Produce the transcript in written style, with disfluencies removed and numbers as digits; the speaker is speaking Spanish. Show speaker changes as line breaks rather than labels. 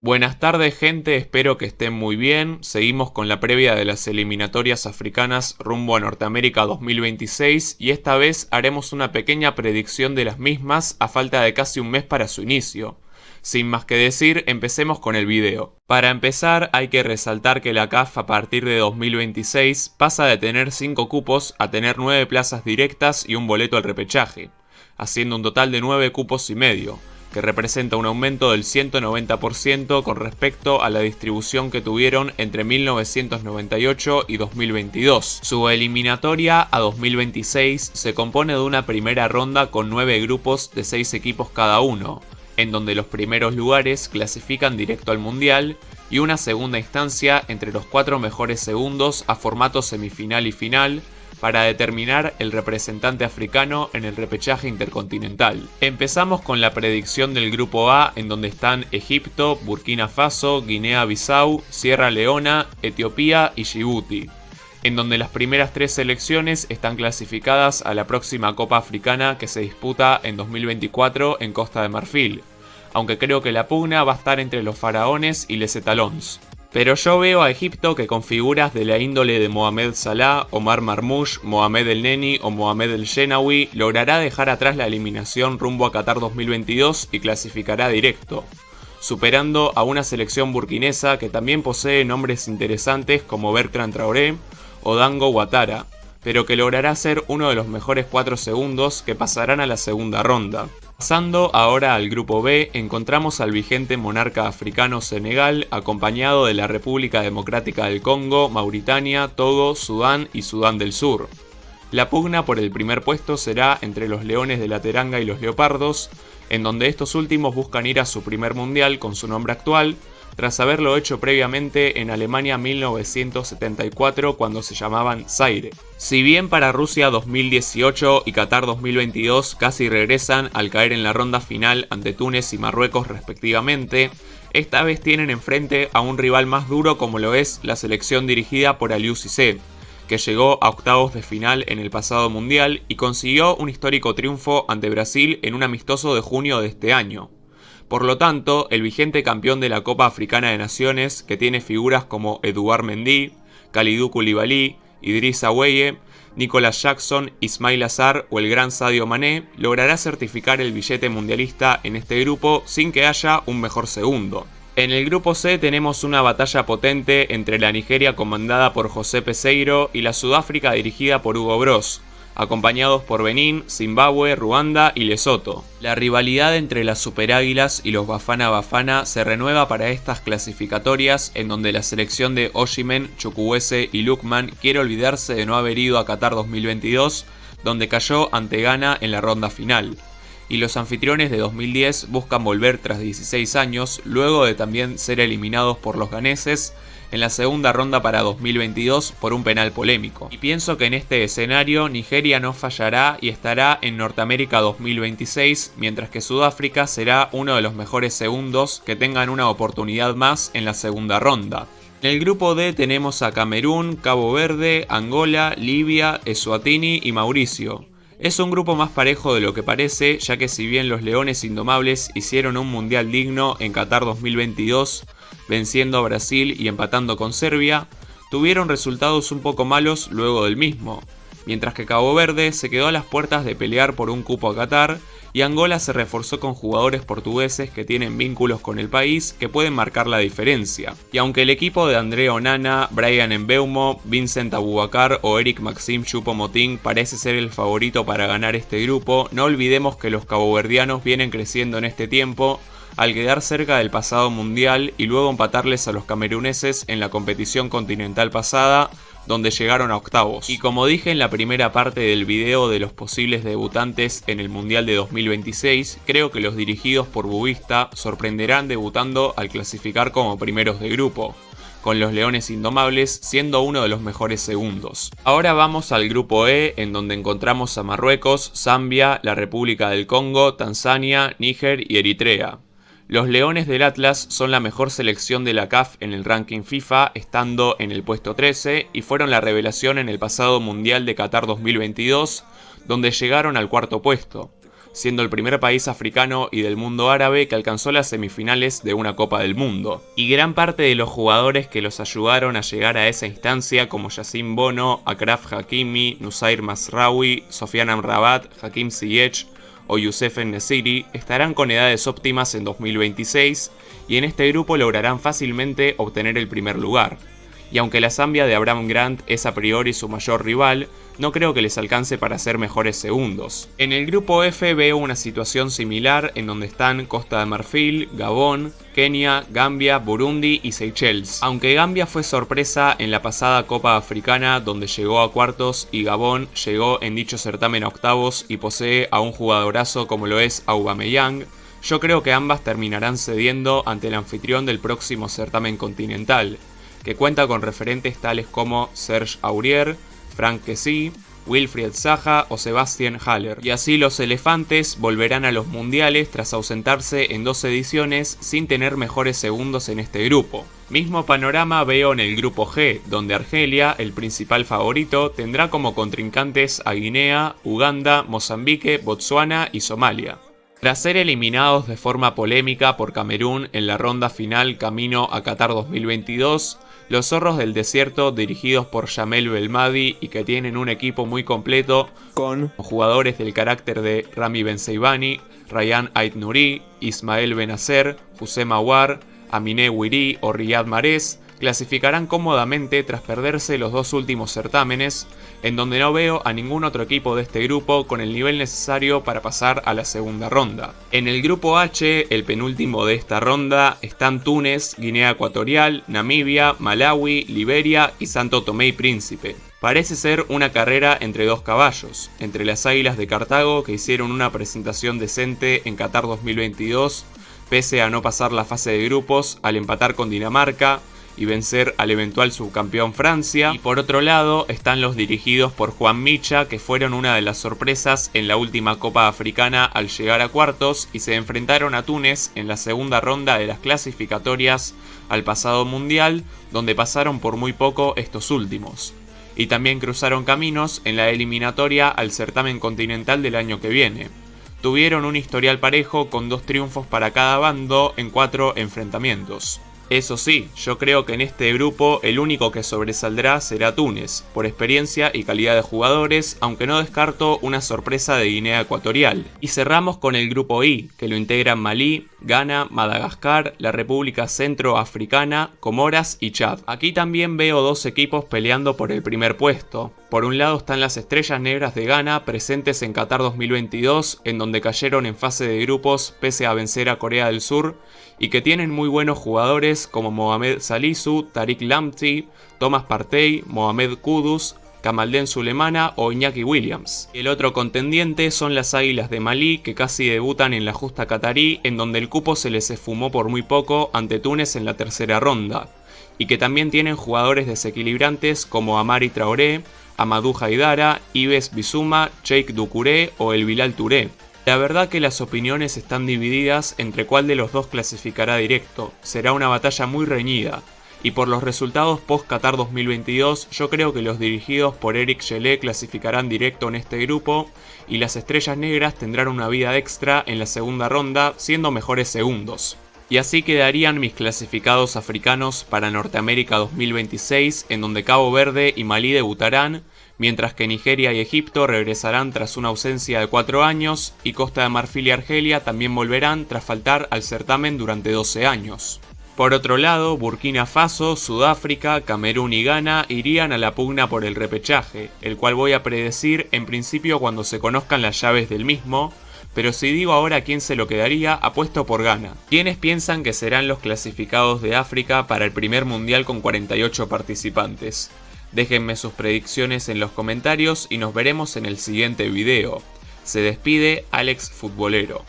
Buenas tardes gente, espero que estén muy bien. Seguimos con la previa de las eliminatorias africanas rumbo a Norteamérica 2026 y esta vez haremos una pequeña predicción de las mismas a falta de casi un mes para su inicio. Sin más que decir, empecemos con el video. Para empezar, hay que resaltar que la CAF a partir de 2026 pasa de tener 5 cupos a tener 9 plazas directas y un boleto al repechaje, haciendo un total de 9 cupos y medio, que representa un aumento del 190% con respecto a la distribución que tuvieron entre 1998 y 2022. Su eliminatoria a 2026 se compone de una primera ronda con 9 grupos de 6 equipos cada uno, en donde los primeros lugares clasifican directo al Mundial, y una segunda instancia entre los 4 mejores segundos a formato semifinal y final, para determinar el representante africano en el repechaje intercontinental. Empezamos con la predicción del grupo A, en donde están Egipto, Burkina Faso, Guinea-Bissau, Sierra Leona, Etiopía y Djibouti, en donde las primeras 3 selecciones están clasificadas a la próxima Copa Africana que se disputa en 2024 en Costa de Marfil, aunque creo que la pugna va a estar entre los faraones y les etalons. Pero yo veo a Egipto que con figuras de la índole de Mohamed Salah, Omar Marmoush, Mohamed El Neni o Mohamed El Shenawi logrará dejar atrás la eliminación rumbo a Qatar 2022 y clasificará directo, superando a una selección burkinesa que también posee nombres interesantes como Bertrand Traoré o Dango Ouattara, pero que logrará ser uno de los mejores 4 segundos que pasarán a la segunda ronda. Pasando ahora al grupo B, encontramos al vigente monarca africano Senegal, acompañado de la República Democrática del Congo, Mauritania, Togo, Sudán y Sudán del Sur. La pugna por el primer puesto será entre los Leones de la Teranga y los Leopardos, en donde estos últimos buscan ir a su primer mundial con su nombre actual, tras haberlo hecho previamente en Alemania 1974 cuando se llamaban Zaire. Si bien para Rusia 2018 y Qatar 2022 casi regresan al caer en la ronda final ante Túnez y Marruecos respectivamente, esta vez tienen enfrente a un rival más duro como lo es la selección dirigida por Aliou Cissé, que llegó a octavos de final en el pasado mundial y consiguió un histórico triunfo ante Brasil en un amistoso de junio de este año. Por lo tanto, el vigente campeón de la Copa Africana de Naciones, que tiene figuras como Edouard Mendy, Kalidou Koulibaly, Idrissa Gueye, Nicolas Jackson, Ismail Azar o el gran Sadio Mané, logrará certificar el billete mundialista en este grupo sin que haya un mejor segundo. En el grupo C tenemos una batalla potente entre la Nigeria comandada por José Peseiro y la Sudáfrica dirigida por Hugo Broos, acompañados por Benín, Zimbabue, Ruanda y Lesoto. La rivalidad entre las Superáguilas y los Bafana Bafana se renueva para estas clasificatorias, en donde la selección de Osimhen, Chukwueze y Lookman quiere olvidarse de no haber ido a Qatar 2022, donde cayó ante Ghana en la ronda final. Y los anfitriones de 2010 buscan volver tras 16 años, luego de también ser eliminados por los ganeses en la segunda ronda para 2022 por un penal polémico. Y pienso que en este escenario Nigeria no fallará y estará en Norteamérica 2026, mientras que Sudáfrica será uno de los mejores segundos que tengan una oportunidad más en la segunda ronda. En el grupo D tenemos a Camerún, Cabo Verde, Angola, Libia, Eswatini y Mauricio. Es un grupo más parejo de lo que parece, ya que si bien los Leones Indomables hicieron un mundial digno en Qatar 2022, venciendo a Brasil y empatando con Serbia, tuvieron resultados un poco malos luego del mismo, mientras que Cabo Verde se quedó a las puertas de pelear por un cupo a Qatar y Angola se reforzó con jugadores portugueses que tienen vínculos con el país que pueden marcar la diferencia. Y aunque el equipo de André Onana, Bryan Mbeumo, Vincent Aboubakar o Eric Maxim Choupo-Moting parece ser el favorito para ganar este grupo, no olvidemos que los caboverdianos vienen creciendo en este tiempo al quedar cerca del pasado mundial y luego empatarles a los cameruneses en la competición continental pasada, donde llegaron a octavos. Y como dije en la primera parte del video de los posibles debutantes en el Mundial de 2026, creo que los dirigidos por Bubista sorprenderán debutando al clasificar como primeros de grupo, con los Leones Indomables siendo uno de los mejores segundos. Ahora vamos al grupo E, en donde encontramos a Marruecos, Zambia, la República del Congo, Tanzania, Níger y Eritrea. Los Leones del Atlas son la mejor selección de la CAF en el ranking FIFA, estando en el puesto 13, y fueron la revelación en el pasado Mundial de Qatar 2022, donde llegaron al cuarto puesto. siendo el primer país africano y del mundo árabe que alcanzó las semifinales de una Copa del Mundo. Y gran parte de los jugadores que los ayudaron a llegar a esa instancia, como Yacine Bono, Achraf Hakimi, Nusair Mazraoui, Sofiane Amrabat, Hakim Ziyech o Youssef En-Nesyri, estarán con edades óptimas en 2026 y en este grupo lograrán fácilmente obtener el primer lugar. Y aunque la Zambia de Abraham Grant es a priori su mayor rival, no creo que les alcance para ser mejores segundos. En el grupo F veo una situación similar en donde están Costa de Marfil, Gabón, Kenia, Gambia, Burundi y Seychelles. Aunque Gambia fue sorpresa en la pasada Copa Africana donde llegó a cuartos y Gabón llegó en dicho certamen a octavos y posee a un jugadorazo como lo es Aubameyang, yo creo que ambas terminarán cediendo ante el anfitrión del próximo certamen continental, que cuenta con referentes tales como Serge Aurier, Franck Kessie, Wilfried Zaha o Sebastian Haller. Y así los elefantes volverán a los mundiales tras ausentarse en 2 ediciones sin tener mejores segundos en este grupo. Mismo panorama veo en el grupo G, donde Argelia, el principal favorito, tendrá como contrincantes a Guinea, Uganda, Mozambique, Botsuana y Somalia. Tras ser eliminados de forma polémica por Camerún en la ronda final camino a Qatar 2022, los zorros del desierto, dirigidos por Jamel Belmadi y que tienen un equipo muy completo con jugadores del carácter de Rami Benseibani, Rayyan Ait-Nouri, Ismael Benacer, Houssem Aouar, Aminé Ouiri o Riyad Mahrez, clasificarán cómodamente tras perderse los 2 últimos certámenes, en donde no veo a ningún otro equipo de este grupo con el nivel necesario para pasar a la segunda ronda. En el grupo H, el penúltimo de esta ronda, están Túnez, Guinea Ecuatorial, Namibia, Malawi, Liberia y Santo Tomé y Príncipe. Parece ser una carrera entre 2 caballos, entre las Águilas de Cartago, que hicieron una presentación decente en Qatar 2022, pese a no pasar la fase de grupos al empatar con Dinamarca y vencer al eventual subcampeón Francia, y por otro lado están los dirigidos por Juan Micha, que fueron una de las sorpresas en la última Copa Africana al llegar a cuartos y se enfrentaron a Túnez en la segunda ronda de las clasificatorias al pasado mundial, donde pasaron por muy poco estos últimos. Y también cruzaron caminos en la eliminatoria al certamen continental del año que viene. Tuvieron un historial parejo con 2 triunfos para cada bando en 4 enfrentamientos. Eso sí, yo creo que en este grupo el único que sobresaldrá será Túnez, por experiencia y calidad de jugadores, aunque no descarto una sorpresa de Guinea Ecuatorial. Y cerramos con el grupo I, que lo integran Malí, Ghana, Madagascar, la República Centroafricana, Comoras y Chad. Aquí también veo 2 equipos peleando por el primer puesto. Por un lado están las Estrellas Negras de Ghana, presentes en Qatar 2022, en donde cayeron en fase de grupos pese a vencer a Corea del Sur, y que tienen muy buenos jugadores como Mohamed Salisu, Tariq Lamptey, Thomas Partey, Mohamed Kudus, Kamaldeen Sulemana o Iñaki Williams. El otro contendiente son las Águilas de Malí, que casi debutan en la justa catarí, en donde el cupo se les esfumó por muy poco ante Túnez en la tercera ronda, y que también tienen jugadores desequilibrantes como Amari Traoré, Amadou Haidara, Yves Bissouma, Cheikh Doucouré o el Bilal Touré. La verdad que las opiniones están divididas entre cuál de los dos clasificará directo. Será una batalla muy reñida, y por los resultados post-Qatar 2022 yo creo que los dirigidos por Eric Gelé clasificarán directo en este grupo y las Estrellas Negras tendrán una vida extra en la segunda ronda siendo mejores segundos. Y así quedarían mis clasificados africanos para Norteamérica 2026, en donde Cabo Verde y Malí debutarán, mientras que Nigeria y Egipto regresarán tras una ausencia de 4 años y Costa de Marfil y Argelia también volverán tras faltar al certamen durante 12 años. Por otro lado, Burkina Faso, Sudáfrica, Camerún y Ghana irían a la pugna por el repechaje, el cual voy a predecir en principio cuando se conozcan las llaves del mismo, pero si digo ahora quién se lo quedaría, apuesto por Ghana. ¿Quiénes piensan que serán los clasificados de África para el primer mundial con 48 participantes? Déjenme sus predicciones en los comentarios y nos veremos en el siguiente video. Se despide Alex Futbolero.